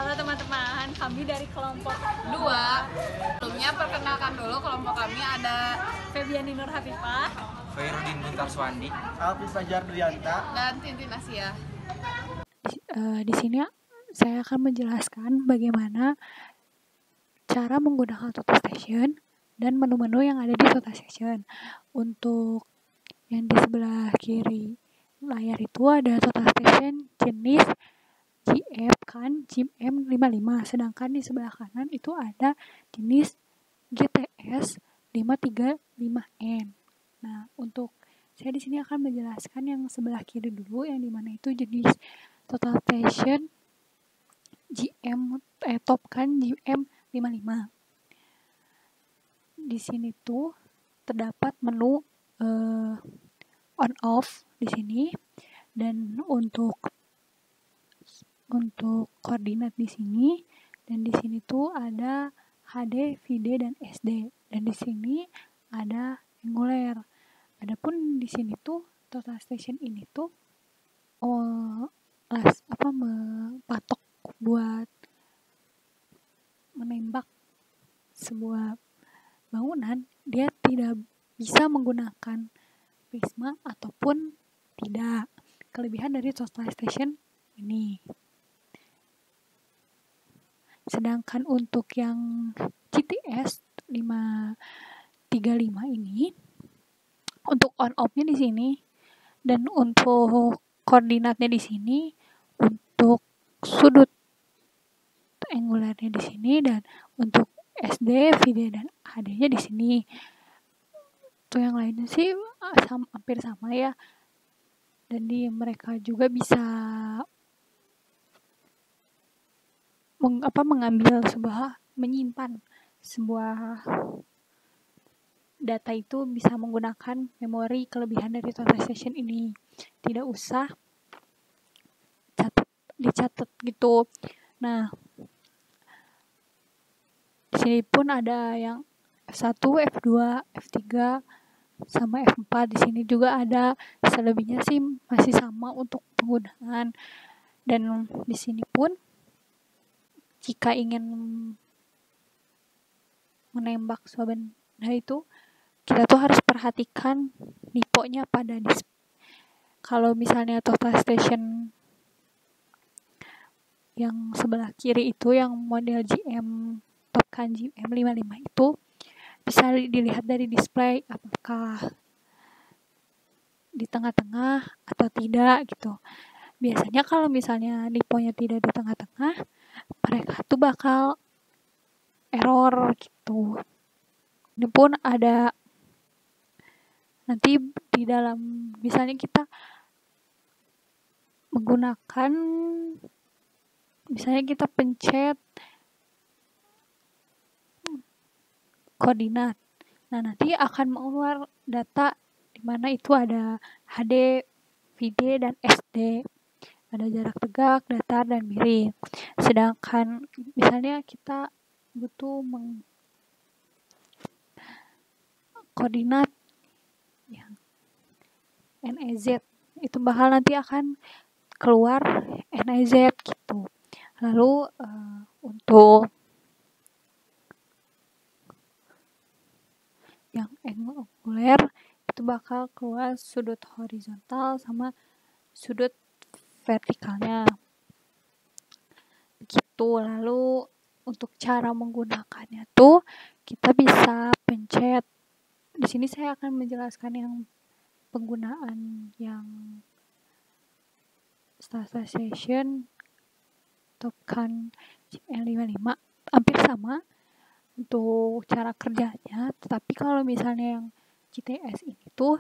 Halo teman-teman, kami dari kelompok 2. Sebelumnya perkenalkan dulu kelompok kami ada Febiani Nur Hafifah, Khairuddin Buntar Swandi, Alfi Fajar Duyanta, dan Tintin Asia. Di sini saya akan menjelaskan bagaimana cara menggunakan Total Station dan menu-menu yang ada di Total Station. Untuk yang di sebelah kiri layar itu ada Total Station jenis GM55, sedangkan di sebelah kanan itu ada jenis GTS 535N. Nah, untuk saya di sini akan menjelaskan yang sebelah kiri dulu, yang dimana itu jenis Total Station Topcan GM55. Di sini tuh terdapat menu on off di sini, dan untuk koordinat di sini, dan di sini tuh ada HD, VD, dan SD, dan di sini ada angular. Adapun di sini tuh Total Station ini tuh patok buat menembak sebuah bangunan. Dia tidak bisa menggunakan prisma ataupun tidak. Kelebihan dari Total Station ini. Sedangkan untuk yang GTS 535 ini, untuk on off-nya di sini, dan untuk koordinatnya di sini, untuk sudut angularnya di sini, dan untuk SD, VD, dan HD-nya di sini. Untuk yang lainnya sih hampir sama ya. Dan mereka juga bisa menyimpan sebuah data itu bisa menggunakan memori. Kelebihan dari Total Station ini tidak usah dicatat gitu. Nah, di sini pun ada yang F1, F2, F3 sama F4. Di sini juga ada. Selebihnya sih masih sama untuk penggunaan. Dan di sini pun jika ingin menembak suatu benda itu, kita tuh harus perhatikan niponya pada kalau misalnya Total Station yang sebelah kiri itu, yang model Topcan GM55 itu, bisa dilihat dari display apakah di tengah-tengah atau tidak gitu. Biasanya kalau misalnya niponya tidak di tengah-tengah, mereka tuh bakal error gitu. Ini pun ada nanti di dalam, misalnya kita menggunakan, misalnya kita pencet koordinat. Nah, nanti akan mengeluar data di mana itu ada HD, VD, dan SD. Ada jarak tegak, datar, dan miring. Sedangkan misalnya kita butuh koordinat yang NEZ, itu bakal nanti akan keluar NEZ gitu. Lalu untuk yang angular itu bakal keluar sudut horizontal sama sudut vertikalnya begitu. Lalu untuk cara menggunakannya tuh kita bisa pencet. Di sini saya akan menjelaskan yang penggunaan yang Total Station Topcan GM55 hampir sama untuk cara kerjanya, tetapi kalau misalnya yang GTS ini tuh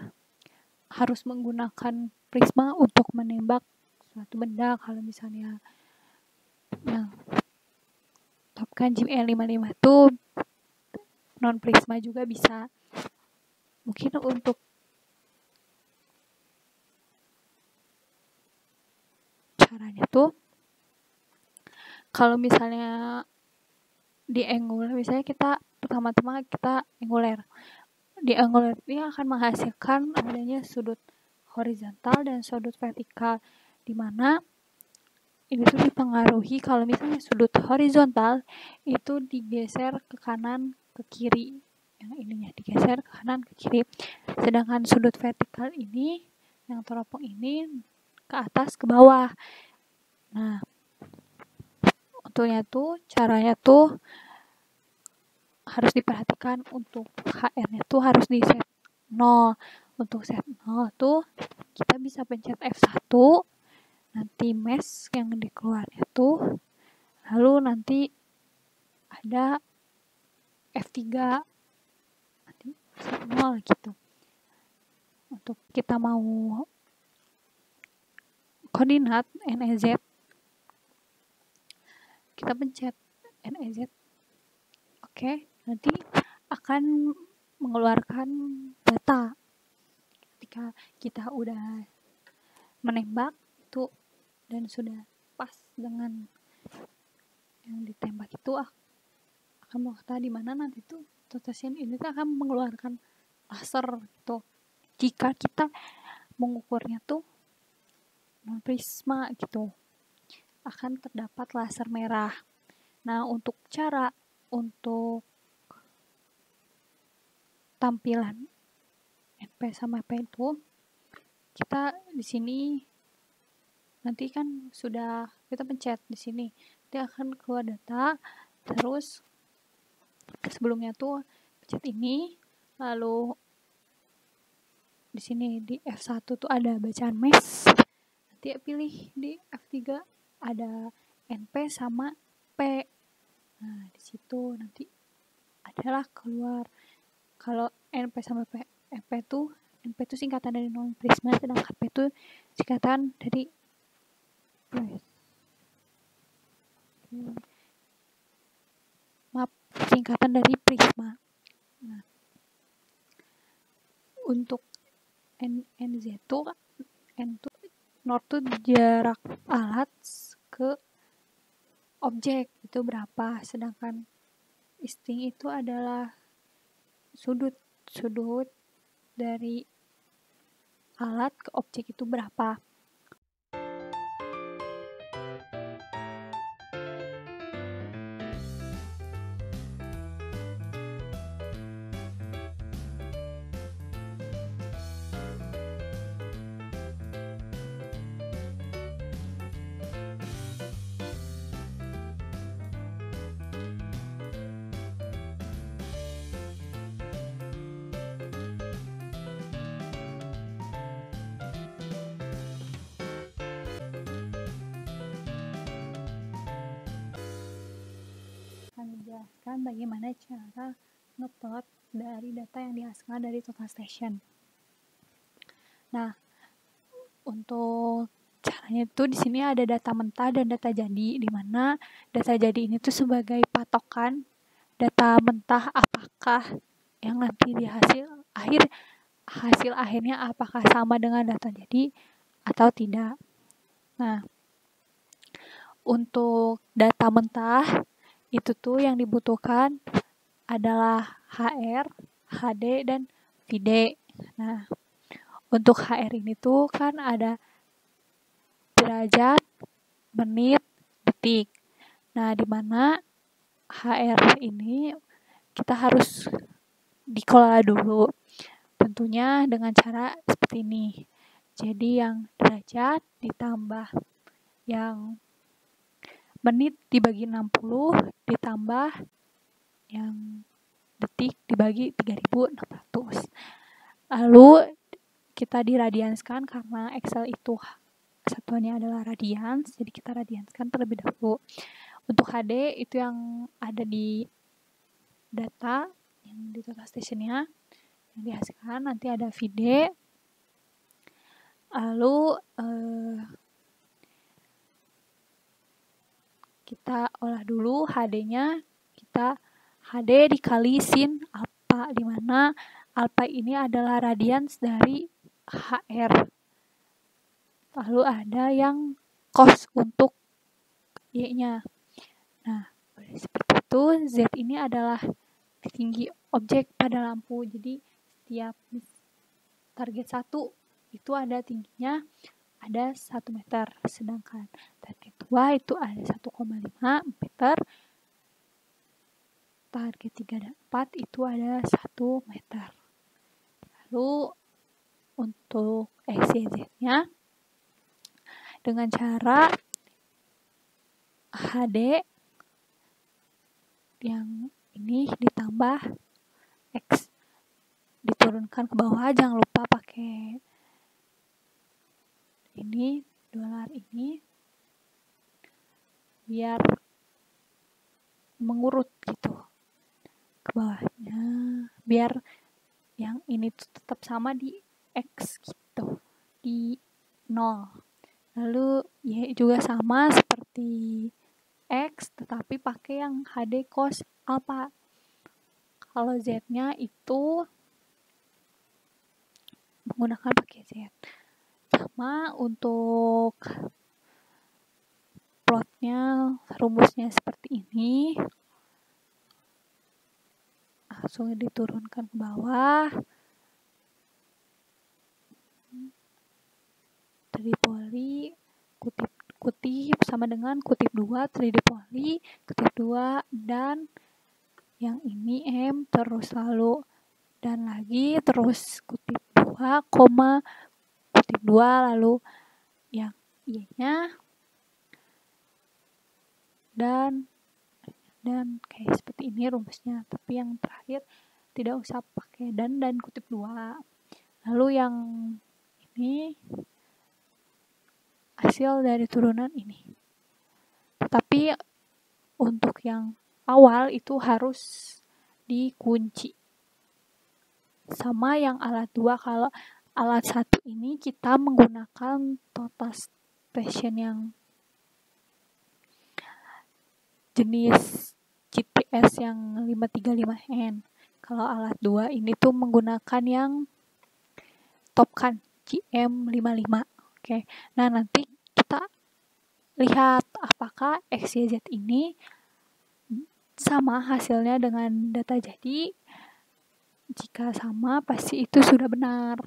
harus menggunakan prisma untuk menembak suatu benda. Kalau misalnya yang Topcan GM55 tuh non prisma juga bisa. Mungkin untuk caranya tuh, kalau misalnya di angular, misalnya kita pertama-tama kita angular. Di angular ini akan menghasilkan adanya sudut horizontal dan sudut vertikal, di mana ini tuh dipengaruhi kalau misalnya sudut horizontal itu digeser ke kanan ke kiri, yang ininya digeser ke kanan ke kiri, sedangkan sudut vertikal ini yang teropong ini ke atas ke bawah. Nah, untuknya tuh caranya tuh harus diperhatikan, untuk HR-nya tuh harus di set 0. Untuk set 0 tuh kita bisa pencet F1, nanti mesh yang dikeluarnya tuh, lalu nanti ada F3, nanti set 0 gitu. Untuk kita mau koordinat NEZ, kita pencet NEZ. Oke, nanti akan mengeluarkan data. Ketika kita udah menembak itu dan sudah pas dengan yang ditembak itu, akan berkata di mana nanti tuh stasiun ini tuh akan mengeluarkan laser gitu. Jika kita mengukurnya tuh non prisma gitu, akan terdapat laser merah. Nah, untuk tampilan NP sama P itu, kita di sini nanti kan sudah kita pencet di sini, dia akan keluar data. Terus sebelumnya tuh pencet ini, lalu di sini di F1 tuh ada bacaan mesh, nanti pilih di F3 ada NP sama P. Nah, di situ nanti adalah keluar kalau NP sama NP tuh singkatan dari non prisma, sedangkan P itu singkatan dari singkatan dari prisma. Nah, untuk NZ itu N tuh jarak alat ke objek itu berapa, sedangkan isting itu adalah sudut dari alat ke objek itu berapa. Menjelaskan bagaimana cara ngeplot dari data yang dihasilkan dari total station. Nah, untuk caranya itu di sini ada data mentah dan data jadi, di mana data jadi ini tuh sebagai patokan data mentah apakah yang nanti hasil akhirnya apakah sama dengan data jadi atau tidak. Nah, untuk data mentah itu tuh yang dibutuhkan adalah HR, HD, dan VD. Nah, untuk HR ini tuh kan ada derajat, menit, detik. Nah, di mana HR ini kita harus dikelola dulu. Tentunya dengan cara seperti ini. Jadi yang derajat ditambah yang menit dibagi 60 ditambah yang detik dibagi 3600. Lalu kita diradianskan karena Excel itu satuannya adalah radians, jadi kita radianskan terlebih dahulu. Untuk HD itu yang ada di data yang di total stationnya yang dihasilkan, nanti ada VD. Lalu kita olah dulu HD-nya, kita HD dikali sin alpha, di mana alpha ini adalah radians dari HR. Lalu ada yang cos untuk Y-nya. Nah, seperti itu. Z ini adalah tinggi objek pada lampu. Jadi setiap target 1 itu ada tingginya ada 1 meter, sedangkan target 2 itu ada 1,5 meter. Target 3 dan 4 itu ada 1 meter. Lalu untuk XYZ-nya dengan cara HD yang ini ditambah X diturunkan ke bawah, jangan lupa pakai ini dolar ini biar mengurut gitu ke bawahnya, biar yang ini tuh tetap sama di X gitu, di 0. Lalu Y juga sama seperti X tetapi pakai yang HD cos alpha. Kalau Z-nya itu menggunakan pakai Z. Sama untuk plotnya, rumusnya seperti ini. Langsung diturunkan ke bawah. Tripoli kutip sama dengan kutip 2 tridipoli, kutip 2 dan yang ini M terus lalu dan lagi terus kutip 2, koma kutip 2 lalu yang Y-nya dan kayak seperti ini rumusnya, tapi yang terakhir tidak usah pakai dan kutip 2. Lalu yang ini hasil dari turunan ini. Tetapi untuk yang awal itu harus dikunci. Sama yang alat 2, kalau alat 1 ini kita menggunakan total station yang jenis GPS yang 535N. Kalau alat 2 ini tuh menggunakan yang Topcon GM55. Oke. Nah, nanti kita lihat apakah XYZ ini sama hasilnya dengan data jadi. Jika sama, pasti itu sudah benar.